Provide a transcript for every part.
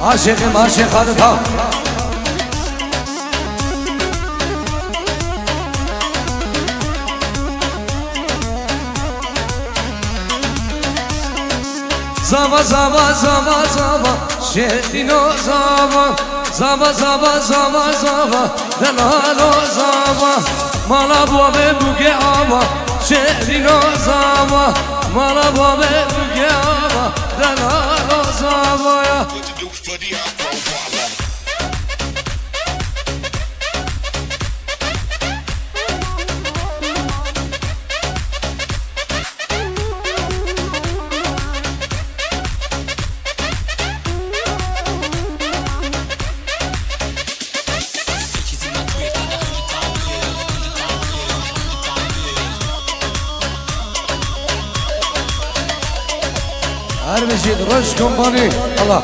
عاشقم عاشقانتا زاوا زاوا زاوا زاوا شیرینو زاوا زاوا زاوا زاوا زاوا دلالو زاوا مالا بابه بوگه آوا شیرینو زاوا مالا بابه بوگه آوا دلالو زاوا هر بشید روش کمپانی الله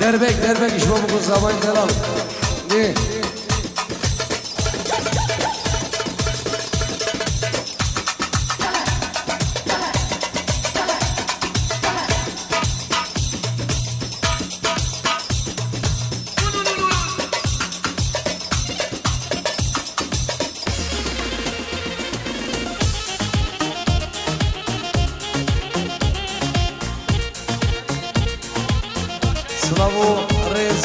دربک اشما بکن زبان دلال نه سلامو رئیس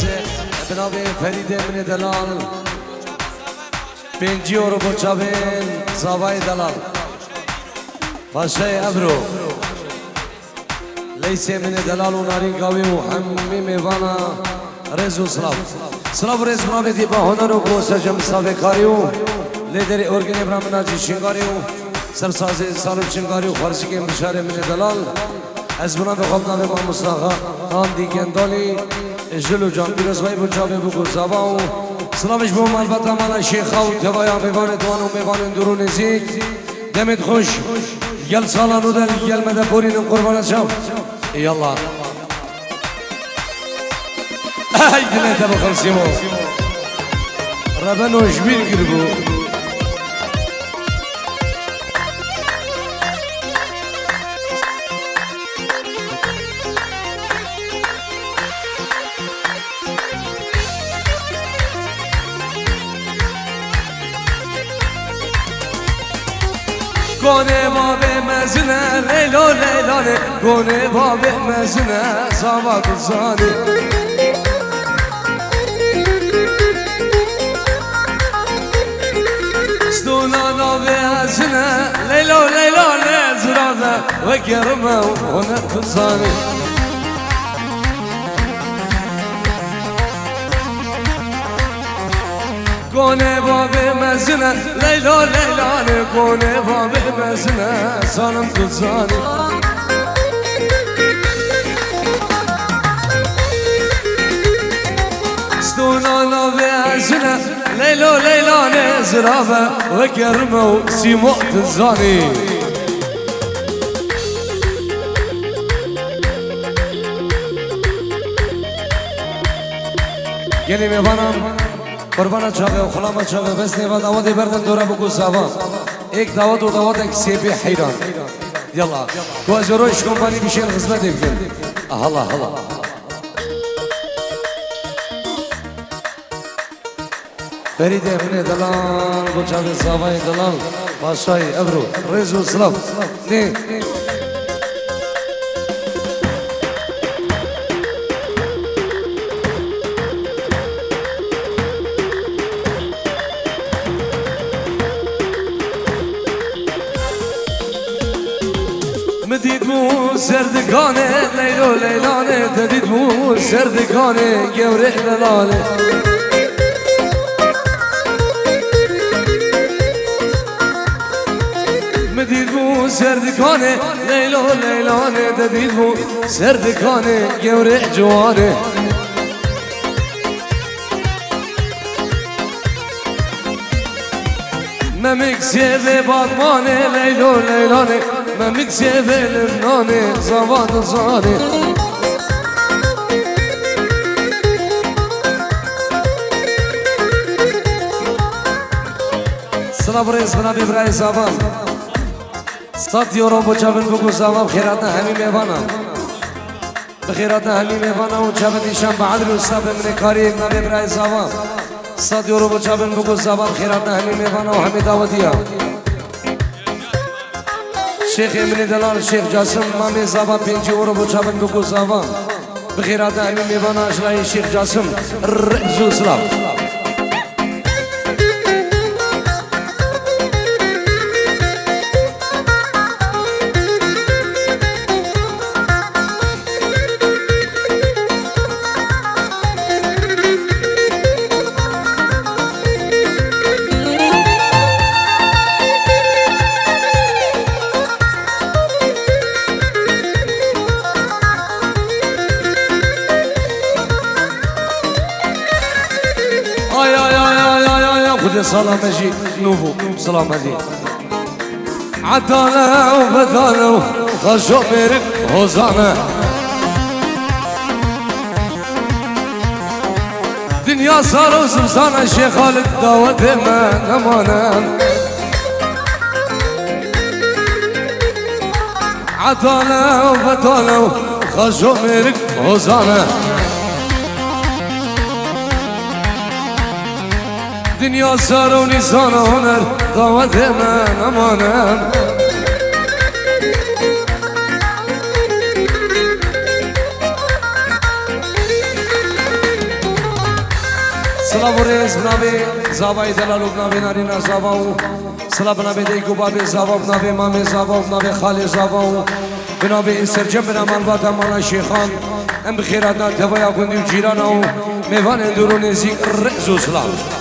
جناب فرید من دلال 5 یورو بچابین زاوای دلال پاشای ابرو لیس من دلال و نارین گاوی و همه میوانا رئیس و سلام رئیس جناب دیبا هنر و گوسجم ساوی کاریو لیدر ارگن ابراهیم ناجی شنگاریو سرساز سالم شنگاری و خارجی که مشاره من دلال از بنا به خواب نام ما مصطفی خان دیگندالی جلو جان پیروز بای بچابه بگو زبا و سلامش بوم البته مالا شیخا و توایا میوان دوان و میوان درو نزیک دمت خوش گل سالان و دل گل مده پورین قربانت شم یالله ای دلت بخل سیمو ربن و جبیر گربو گونه باب مزنه لیلو لیلانه گونه باب مزنه زاوا گزانه ستونانا بازنه لیلو لیلانه زرانه و گرمه و هنه گزانه گونه باب مزنه لیلا لیلانه گونه باب مزنه سالم گزانه ستونانا بازنه لیلا لیلانه زرابه و گرمه و سیمو تزانه گلی میوانم قربان چاقه و خلام چاقه بس نیوان دعوتی بردن دوره بگو سوا ایک دعوت و دعوت ایک سیبی حیران یلا تو از روش کمپانی بیشین خدمت بکن هلا هلا فرید ابن دلال بچاقه سوای دلال باشای ابرو رز و سلام نه مدید مو سردگانه لیلو لیلانه تدید مو سردگانه گوره دلانه مدید مو سردگانه لیلو لیلانه تدید مو سردگانه گوره جوانه ممک سیده بادمانه لیلو لیلانه ممک سیده لبنانه زوان زانه سلام رئیس بنابی برای زبان 100 يورو بوچابن بگو زاوا بخیراتنا همین میوانا بخیراتنا همین میوانا و چابن ایشان بعد رو صاحب من کاری نبی برای زاوا 100 يورو بوچابن بگو زاوا بخیراتنا همین میوانا و همین دعوتیا شیخ امین دلال شیخ جاسم مامی زاوا 5 يورو بوچابن بگو زاوا بخیراتنا همین میوانا اشلای شیخ جاسم رزو سلام سلام اجي نوفو سلام اجي عدالة وبدالة وخشو ميرك هوزانة دنيا صار وزمزانة شيخ خالد دعوت ما نمانا عدالة وبدالة وخشو ميرك هوزانة دنيا صار ونسان هنر دعوت من امانم سلام ورز بنابي زاوای دلالو بنابي نارینا زاواو سلام بنابي دیگو بابي زاواو بنابي مامي زاواو بنابي خالي زاواو بنابي سرجم بنا مالبات مالا شيخان ام بخيراتنا توايا كندي وجيرانا ميوان اندورو نزيك رئزو سلام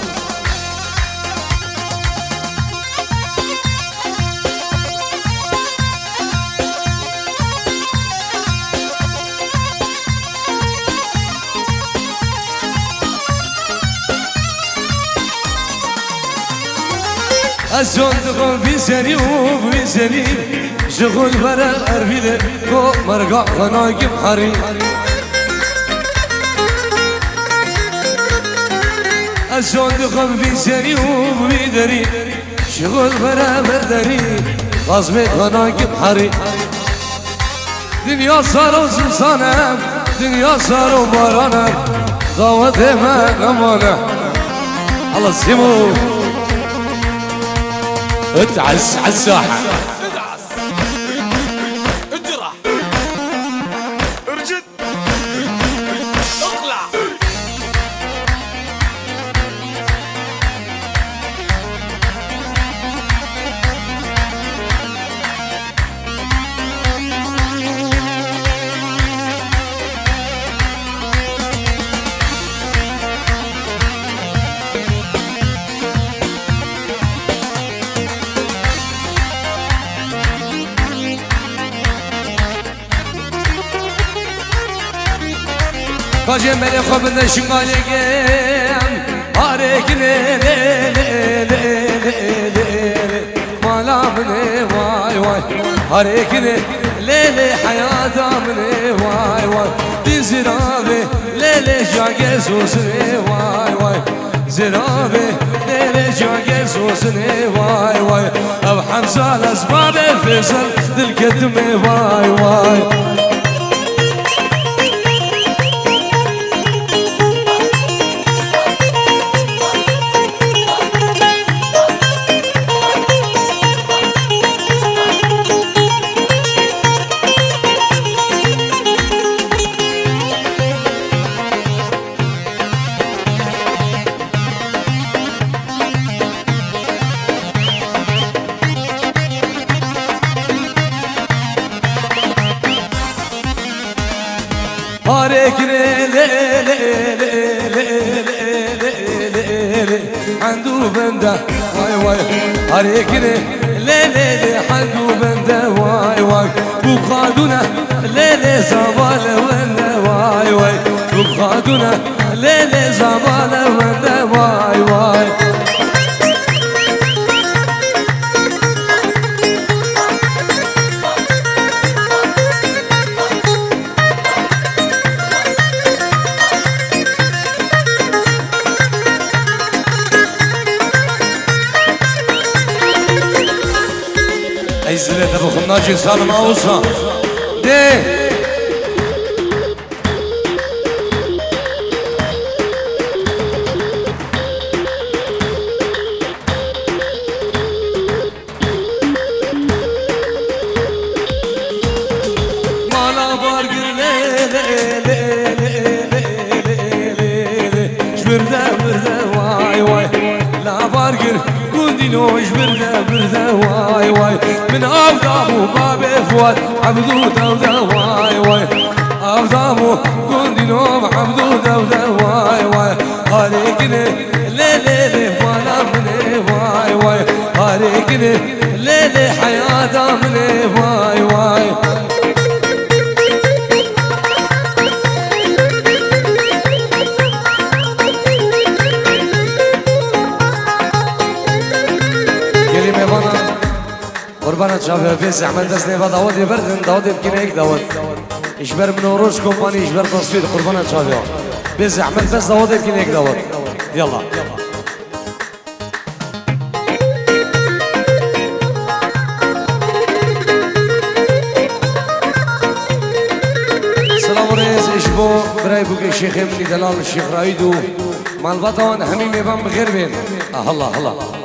أزوندكم في سري وفي سري شغل برا أرفيدة كو مرقا خناقم حري أزوندكم في سري وفي دري شغل برا بردري غصب خناقم حري دنيا صار وزمسانة دنيا صار وبارانة ضوت ما نمانة الله سيمو اتعس على الساحة اجرح ارجد اقلع Kajem beni khobne şingalegem harekine le le le le le malamne vay vay harekine le le hayatamne vay vay dizirabe le le jagesusne vay vay zirabe le le jagesusne vay vay ab hamza asbab faisal dil kedme vay vay harekine le le le le le le le عنده بنده واي واي harekine le le le عنده بنده واي واي بقادنا le le زباله ونده واي واي بقادنا le le زباله ونده واي واي سلة أبو خناجي سالم أوصى دي مالا بارقر برده واي واي لا بارقر قندينوش برده واي واي من أفضامو باب فوات عبدو دوده واي واي أفضامو قندينو عبدو دوده واي واي هاريكني ليلي وانا مني واي واي هاريكني ليلي حياة مني واي واي قربانت شافه بيس احمد دسني داود يبردن داود يبكي هيك داود اجبر من وروش كومباني اجبر تصوير قربانت شافه بيس احمد بس داود يبكي هيك داود يلا سلام رئيس اشبو براي بوك الشيخ مني دلال الشيخ رايدو مال بطون همين يبان بخير بين الله الله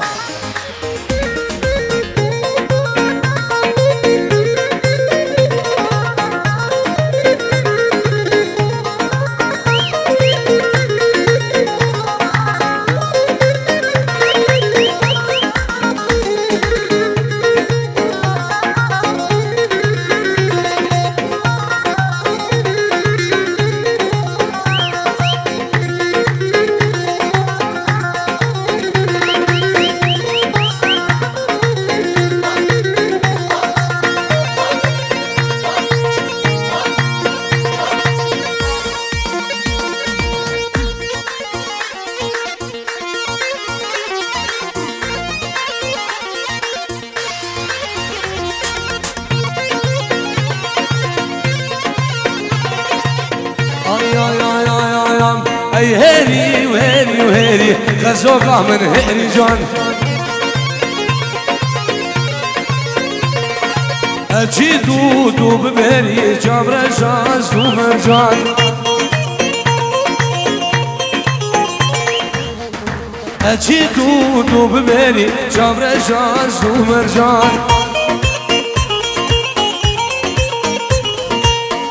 اي هيري وهيري وهيري غزوقة من هيري جان اجي دودو ببهري جابر شاز ومرجان اجي دودو ببهري جابر شاز ومرجان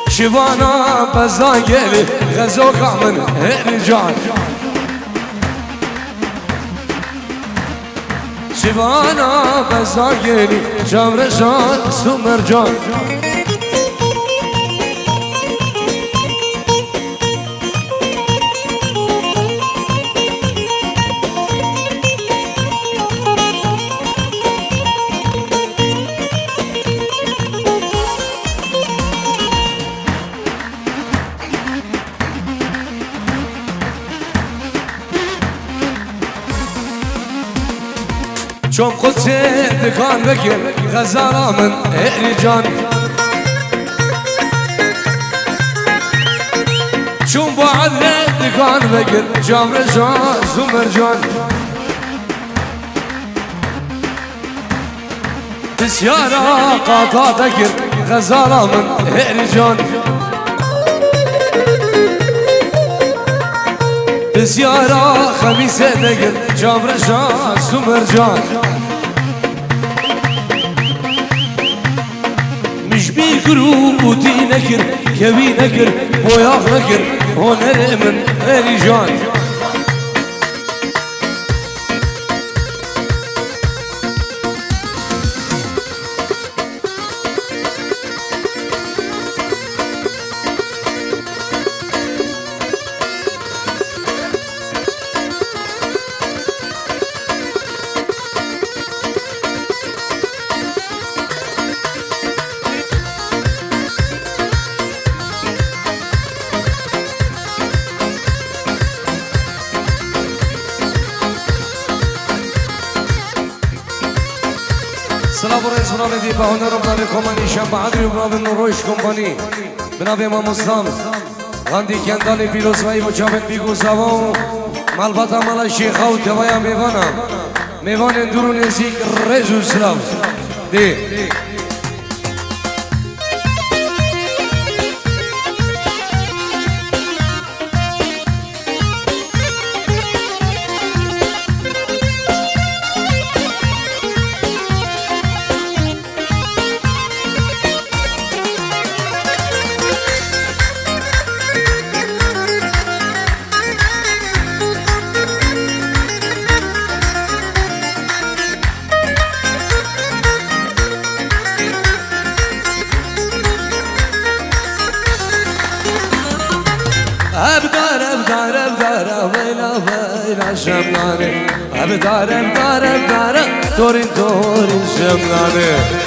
شوانا بزاقلي غزوقة من هرجان شوانا بزاقلي جمرشان سمرجان شوم قدسي دكان بكر غزالة من هرجان شوم بعد دكان بكر جامر جان زمرجان تسيارة قاطع ذكر غزالة من هرجان بزيارة خميسة ذكر جامر جان زمرجان مش بيكرو بوتي نكر كبي نكر بوياخ نكر هونر من هرجان سلام رئيس برنامج دي باهنر برنامج كوماني شنبه عدري برنامج نوروش كومپانی برنامج امام اسلام غاندی کندالی پیروز وی مجابن بیگو زوان مالباتا مالا شیخا و توایا میوانا میوان اندرون نزیک رزو سلام دی ويلا شملاني أبدار أبدار أبدار دورين دورين شملاني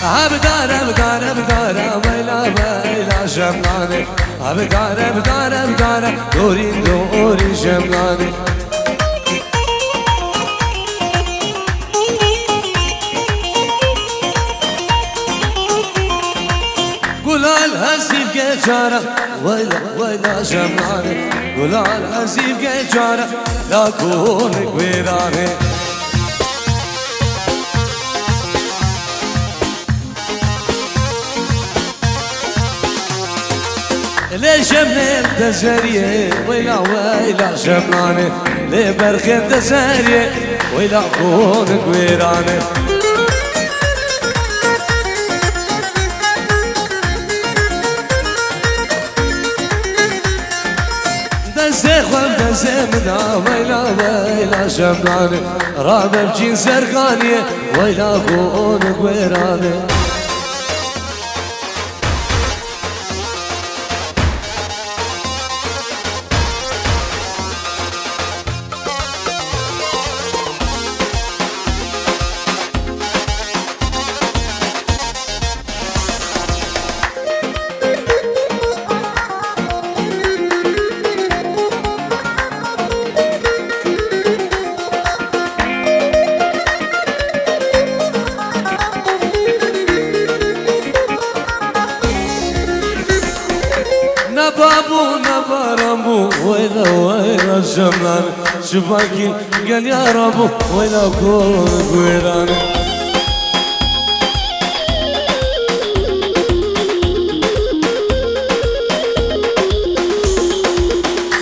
أبدار أبدار أبدار ويلا ويلا شملاني أبدار أبدار أبدار دورين دورين شملاني الهسيف كجارة ويلا ويلا شمعاني ولا الهسيف كجارة لا كونك ويراني ليش من تزاريه ويلا ويلا شمعاني ليه برخين تزاريه ويلا كونك ويراني دسخوم دسمنا ويلا ويلا شملاني رابع بجين سرقانية ويلا كونك ويراني نبابو نبارمو ويلا ويلا شملان شباكي قال يا ربو ويلا كونك ويراني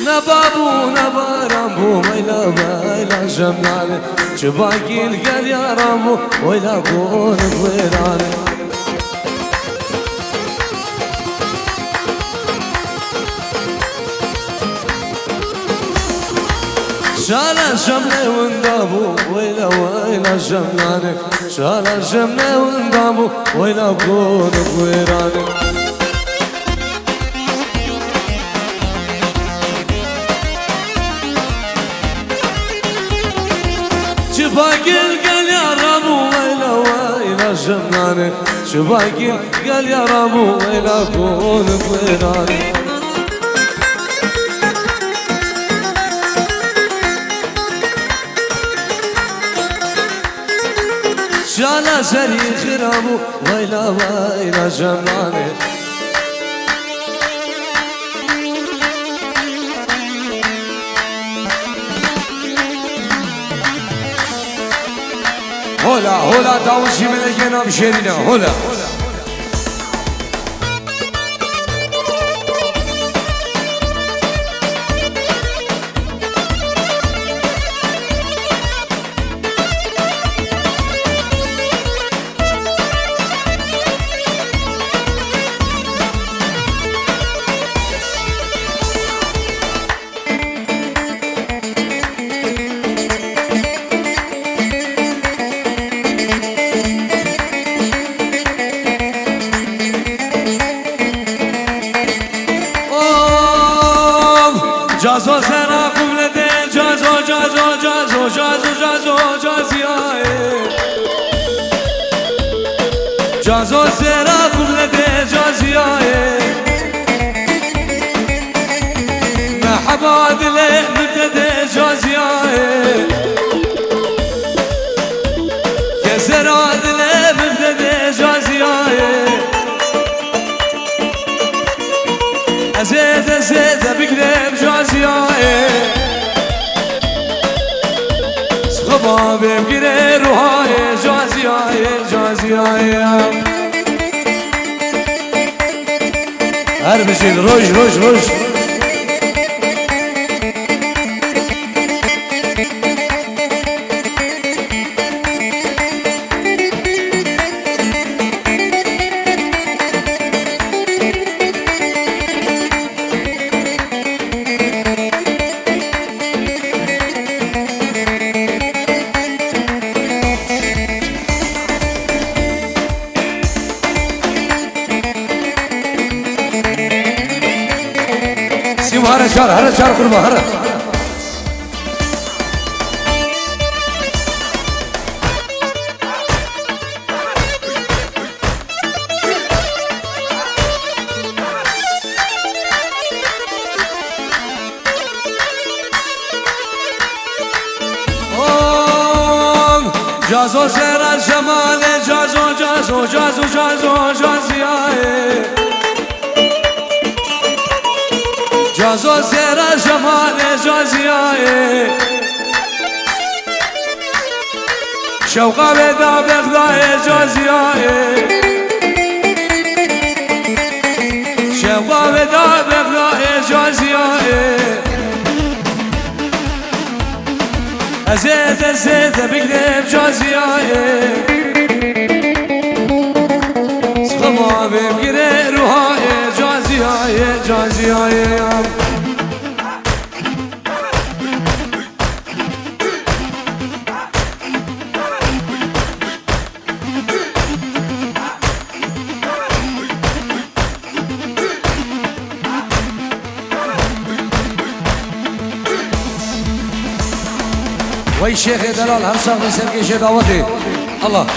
نبابو نبارمو ويلا ويلا شملان شباكي قال يا ربو ويلا كونك ويراني شالا شملة وندابو ويلا ويلا شملاني شالا شملة وندابو ويلا كونك ويراني شباقي قال يا ربو ويلا ويلا شملاني شباقي قال يا ربو ويلا كونك ويراني شالا سري خرابو ويلا ويلا شملاني هولا هولا داوشي من الجناب شيرينا هولا جازو سرا قبلته جازو جازو جازو جازو جازو جازياي جازو سرا قبلته جازياي محبا دله مدده جازياي كسرا دله مدده جازياي أزيد أزيد بقلب جازياي سخبا بقلب روحاي جازياي جازياي هر بشيل روش روش روش قربا هره چار قربا هره جازو سر الجمال جازو جازیای جازو سر الجمال جازیای شوقا بدا بغدای جازیای شوقا بدا بغدای جازیای زيد بقلب جازياي سخما بقري روحاي جازياي وي شيخ دلال هر صاحب سركيش دعوتي الله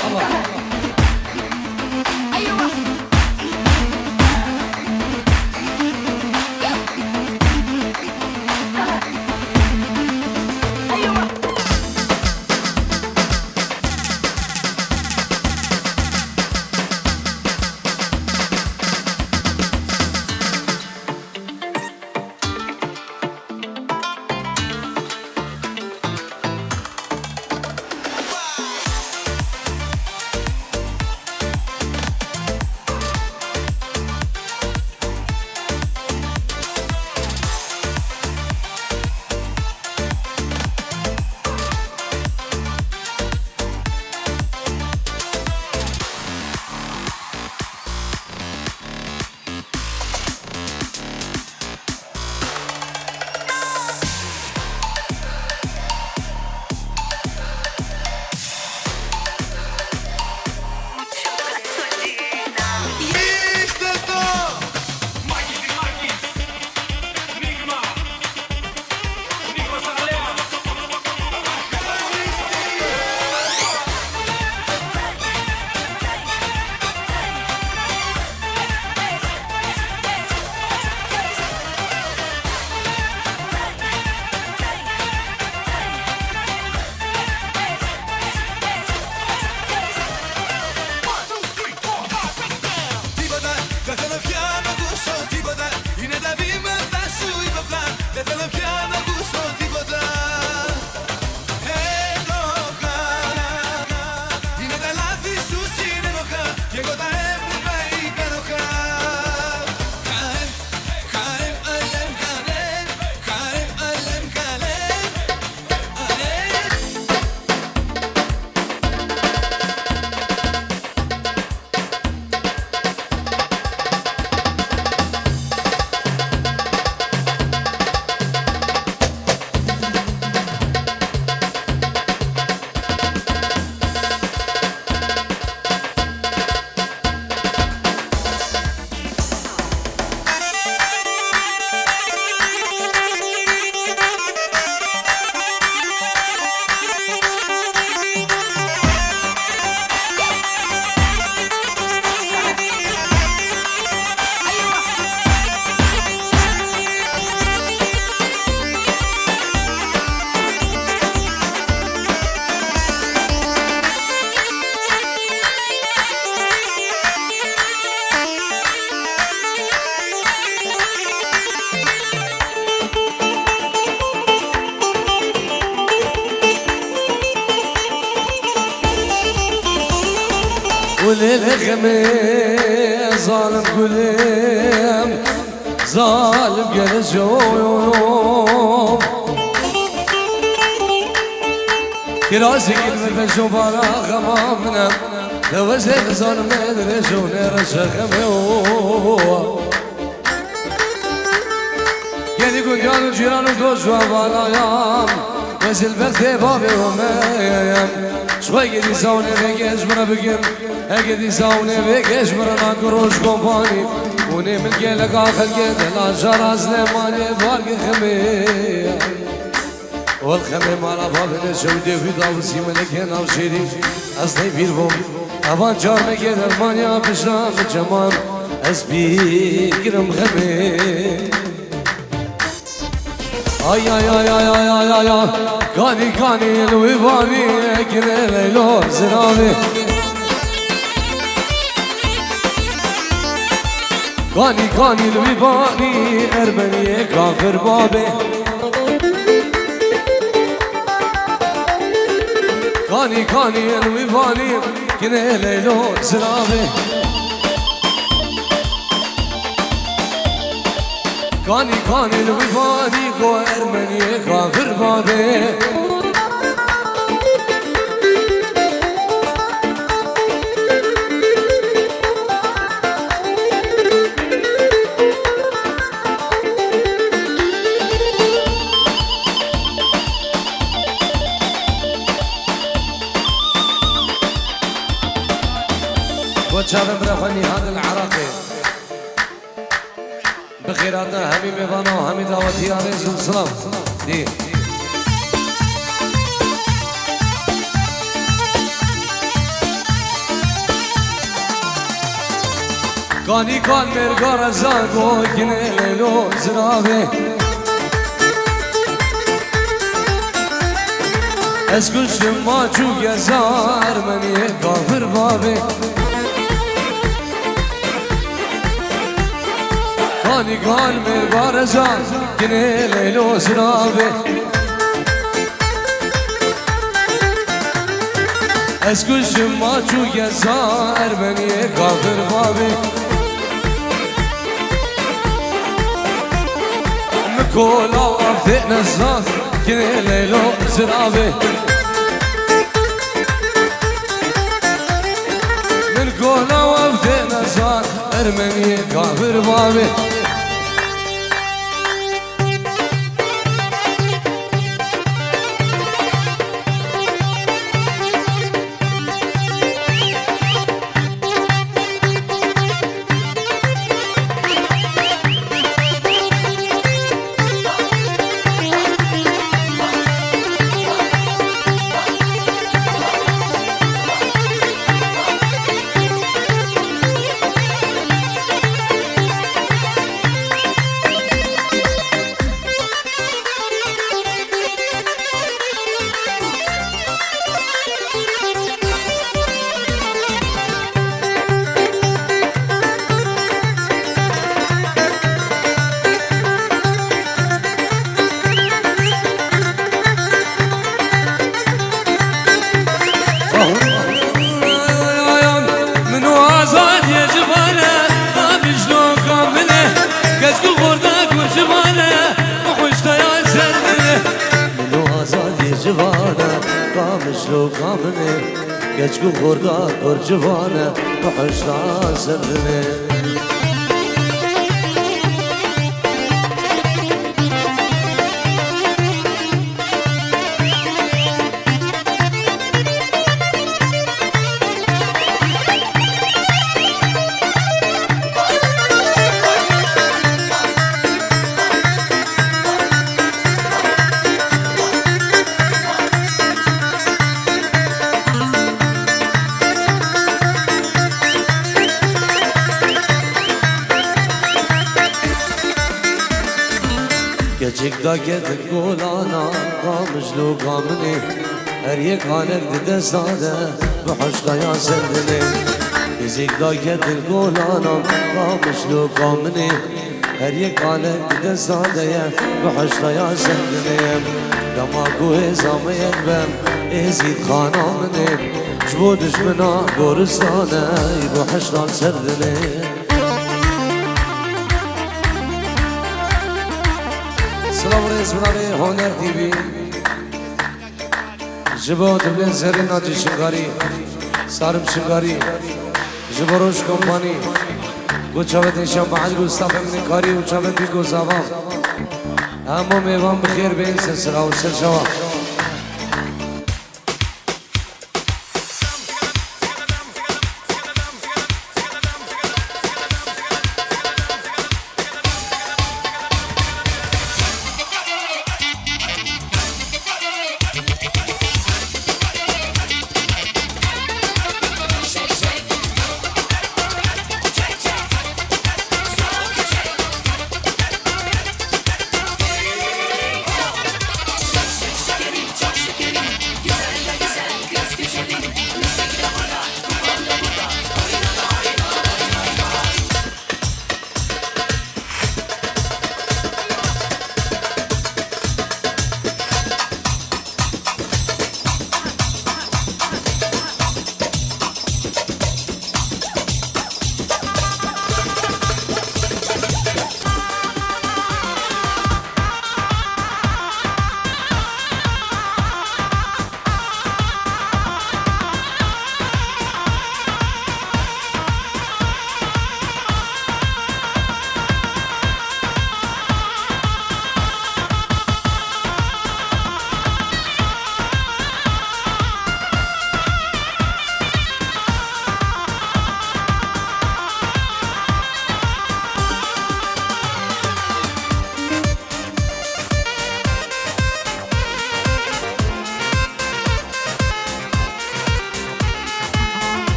وللخميس ظالم قلم ظالم جلس يوم كراسي كلمة بشوف على خمامنا لو زيد ظالم ندري شو نرسخ ميوم يعني كنت جانو جيرانو دوش وفالايام بس البخت بابي ومايام شوي قدي سوني ريكيش منا بكم اگدی زاونه بکش برنا کروش کمپانی اونه ملکه لگا خلقه دلا جراز لمانه بارگ خمه والخمه مالا بابنه شوده فی داوسی ملکه ناو شیری از نیفیر بوم اوان چار مگه درمانیا پشرام جمان از بیگرم خمه ay ay ay ay ay ay ay ay Kani kani luvivani ekine leylo zirani Kani kani luvivani Ermeniye kafir babi Kani kani luvivani ekine leylo zirani Kani kani luvivani ko Ermeniye kafir babi وشاف برفني هذا العراقي بخيراتنا همي ميفانا وهمي دعوتي يا رئيس السلام دي كاني كان مرقار زاقو كني ليلو زرابي اسكل شما چو گزار مني كافر بابي كاني كان مرقار زاقو كني ليلو زرابي اسكل شما چو گزار مني كافر بابي كولا وفي نزاف كني ليلو زرابي من كولا وفي نزاف ارمني كافر بابي قامشلو قامنه گچگو خوردا پر جوانه بحشتا سرنه Gecik da gedik golana Kamışlu kamını Her yek halek de sade Bu hoşlaya sendini Gecik da gedik golana Kamışlu kamını Her yek halek de sade Bu hoşlaya sendini Damaku ezamı yekbem Ezid khanamını Jbo düşmena goristane Bu hoşlan serdini سلام رئیس برای هنر تیوی جبا دبلن زری ناجی شنگاری سارم شنگاری جبا روش کمپانی گوچاوت نشان بعد گوستاف امنی کاری گوچاوت بی گوزاوام همو میوان بخیر بین سلسلا و سلشوا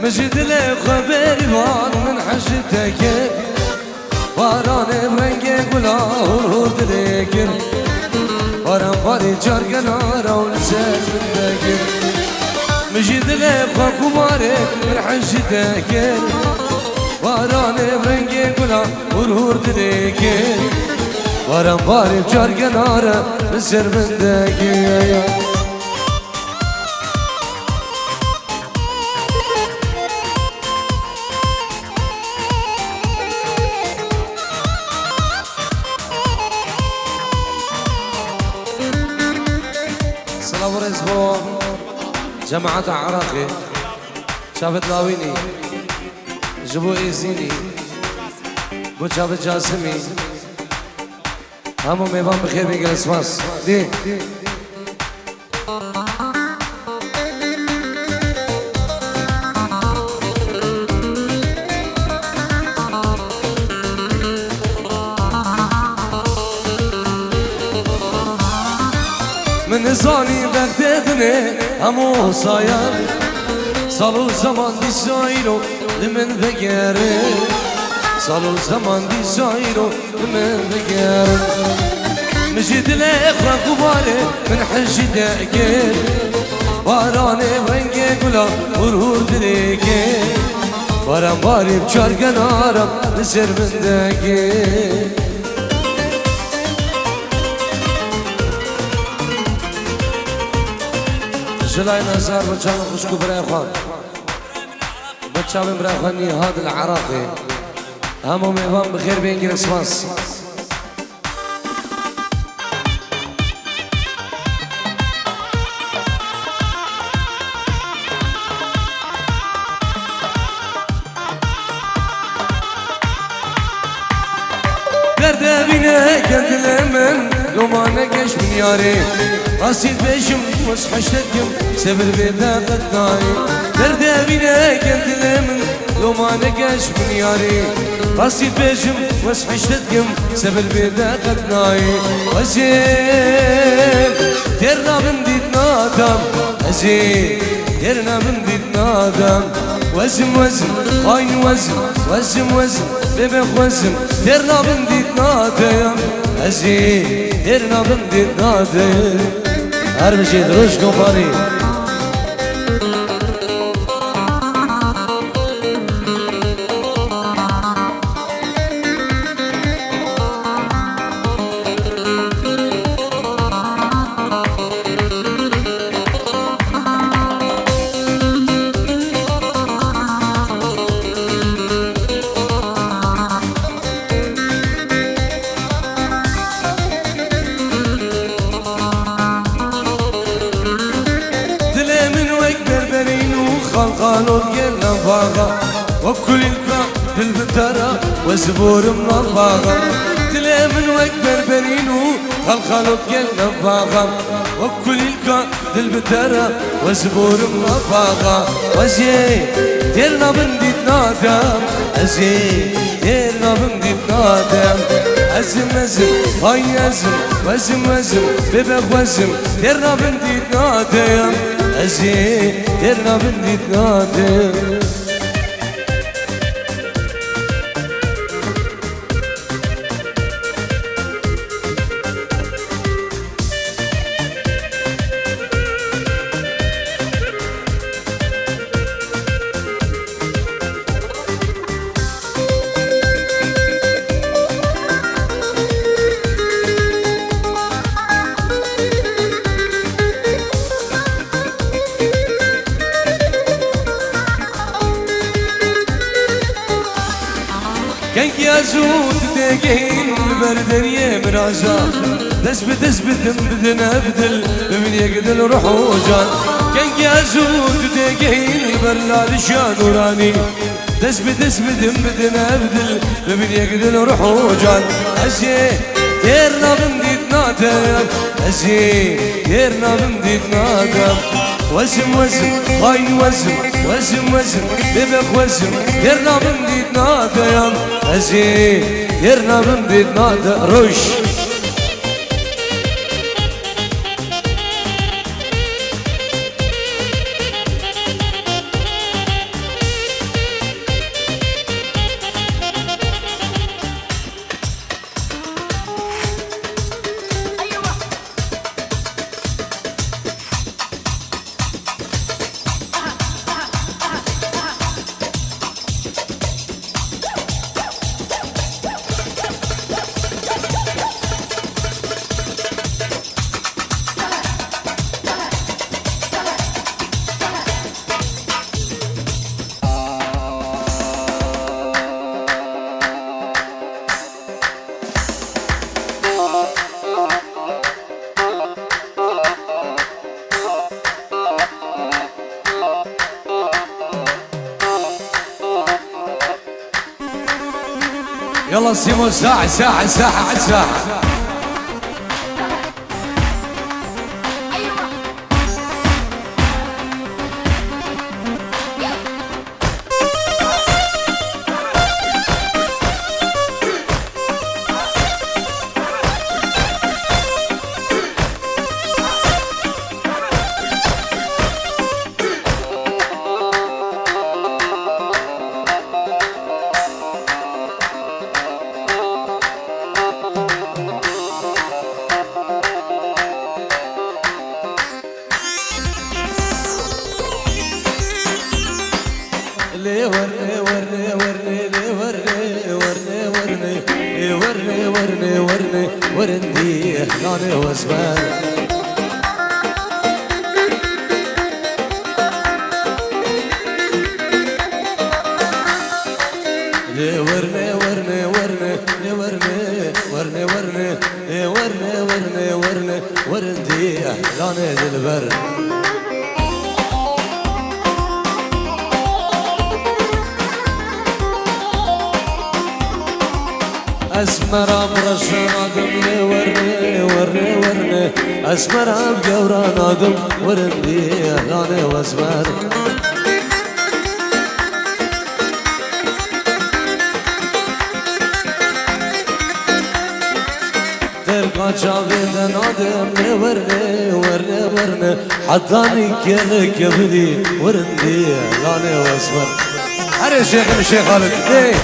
مجد لي خبريوان من حشتك باران برنگی گلاه و دلگیر باران باری جارگنارا و لسر بندگیر مجد لي خبريوان من حشتك باران برنگی گلاه و دلگیر باران باری جارگنارا لسر بندگیر ورزبو جماعة عراقي شافت لاويني جبو ايزيني بو شافت جاسمي همو ميبان بخير بيقل اسماس دي من زاني بغدادني همو صاير صالو زمان دي سايرو لمن بقاري صالو زمان دي سايرو لمن بقاري مجد الاخوة كباري من حجي داكير باراني برنگي قلا ورهور دليكير باران باري بچار قنارم نسر من داكير جلاي نزار بچاوي خشكو براي خوان بچاوي براي خواني هذا العراقي همو ميوان بخير بينجي رسماس درد بينا كنت لمن لو ما نقش من ياري أصيد بيشم وصحشتكم سبر بيدا قداي درد بينا كنت لمن لو ما نقش من ياري أصيد بيشم وصحشتكم سبر بيدا قداي وزين ترنا من ديد نادم وزين ترنا من ديد نادم وزم وزم عين وزم وزم وزم ببخ وزم ترنا من ديد نادم وزين ترنا من ديد نادم هر بشي دروش كومباني خلقانو تقلنا باغا وكل الكا بالبترة وزبور من الباغا تلا من وكبر برينو خلقانو تقلنا باغا وكل الكا بالبترة وزبور من الباغا وزي ديرنا بنديت نادم أزي ديرنا بنديت نادم أزم أزم هاي أزم وزم وزم ببغ وزم ديرنا بنديت نادم أزي ديرنا بنديت نادم كنك يا زود دقين البردرية مرازا تثبت بدنا بدل من يقدر روح وجان كنك يا زود دقين البرلال شان وراني تثبت بدنا بدل من يقدر روح وجان أزي تيرنا بنديت نادم أزي تيرنا بنديت نادم وزم وزم هاي وزم وزم وزم ببخ وزم تيرنا بنديت نادم أزي تيرنا بنديت نادم روش يلا سيمو ساحة ساحة ساحة على الساحة. ورندي احلاني وزمان لي ورني ورني ورني لي ورني ورني ورني لي ورني ورني ورني ورندي احلاني للبر اسمر ابرش نادم لي ورني ورني ورني اسمر بجورا نادم ورندي اهلاني واسمر تلقى شافين نادم لي ورني ورني ورني حطاني كيلك يا بدي ورندي اهلاني واسمر. هري شيخ الشيخ خالد ايه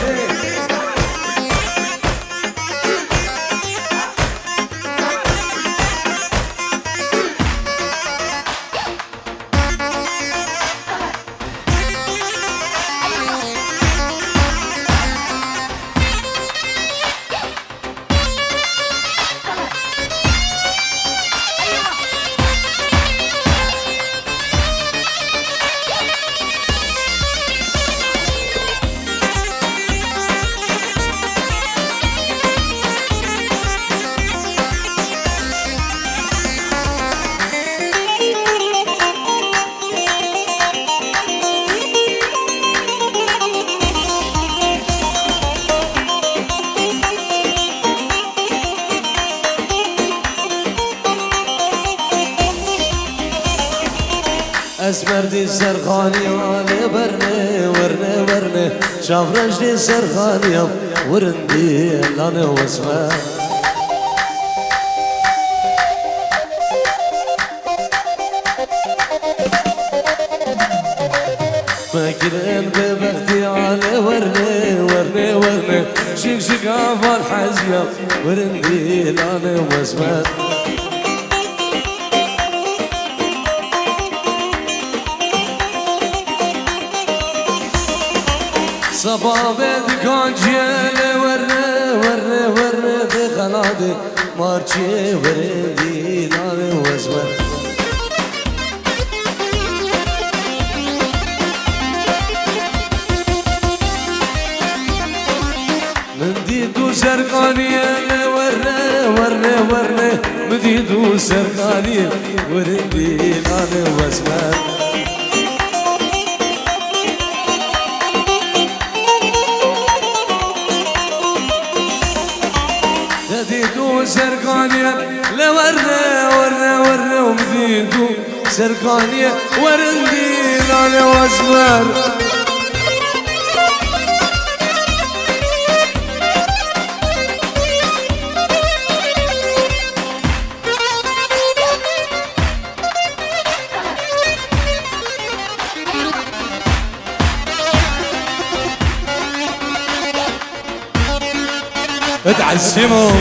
اسمر دي سرخاني وانا برني ورني ورني شاف رجلي سرخاني ورندي لانا واسمر فاكرين ببختي على ورني ورني ورني شيك شيك عفال حزية ورندي لانا واسمر صبابة كان جيل ورني ورني ورني بخلادي مارشي ورندي لانا واسمر مديدو سرقانية ورني ورني ورني مديدو سرقانية ورندي لانا واسمر مديدو سرقانية لورني ورني ورني ومديدو سرقانية ورندي لانا واسمر اتعزموا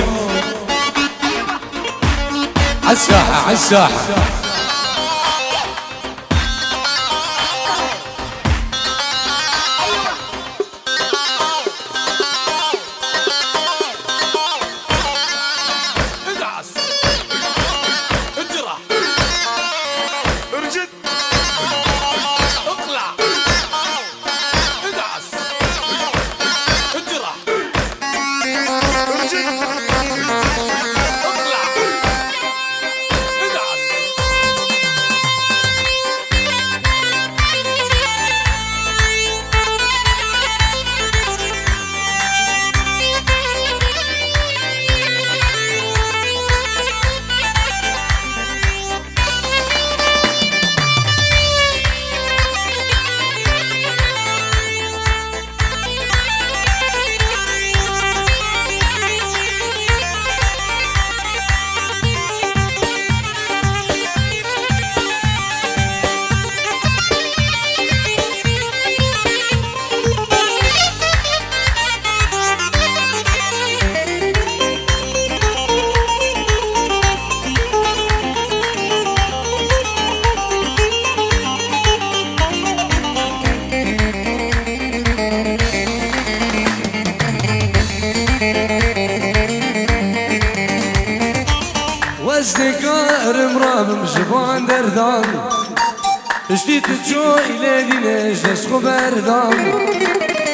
عالساحة عالساحة ادعس اجرح ارجد اقلع ادعس اجرح ارجد اقلع ادعس قارم رابم جوان دردان اشتيت الجوي لدينش دسخو بردان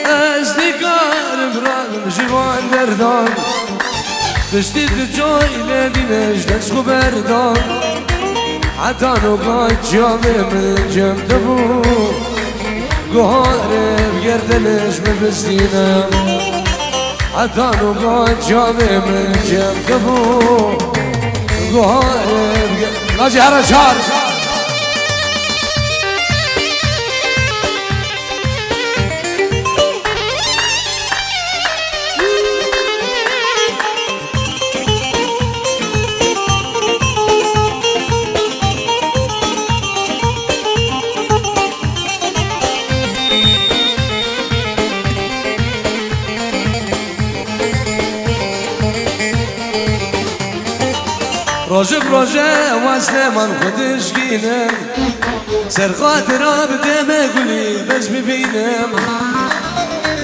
اشتي قارم رابم جوان دردان اشتيت الجوي لدينش دسخو بردان حتى نقاط جامي من جمدبو قهاري بقردنش مبستينا حتى نقاط جامي من جمدبو قهاري لاجي هرشار روجه بروجه واسه من خودش گینم سر خاطرها بدم گلی بس ببینم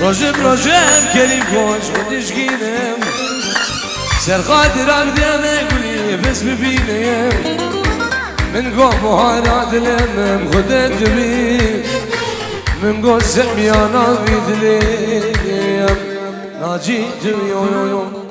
روجه بروجه کریم خوش خودش گینم سر خاطرها بدم گلی بس ببینم من گو بهارا دلم خودت بی من گو سمیانا بی دلیم ناجی جو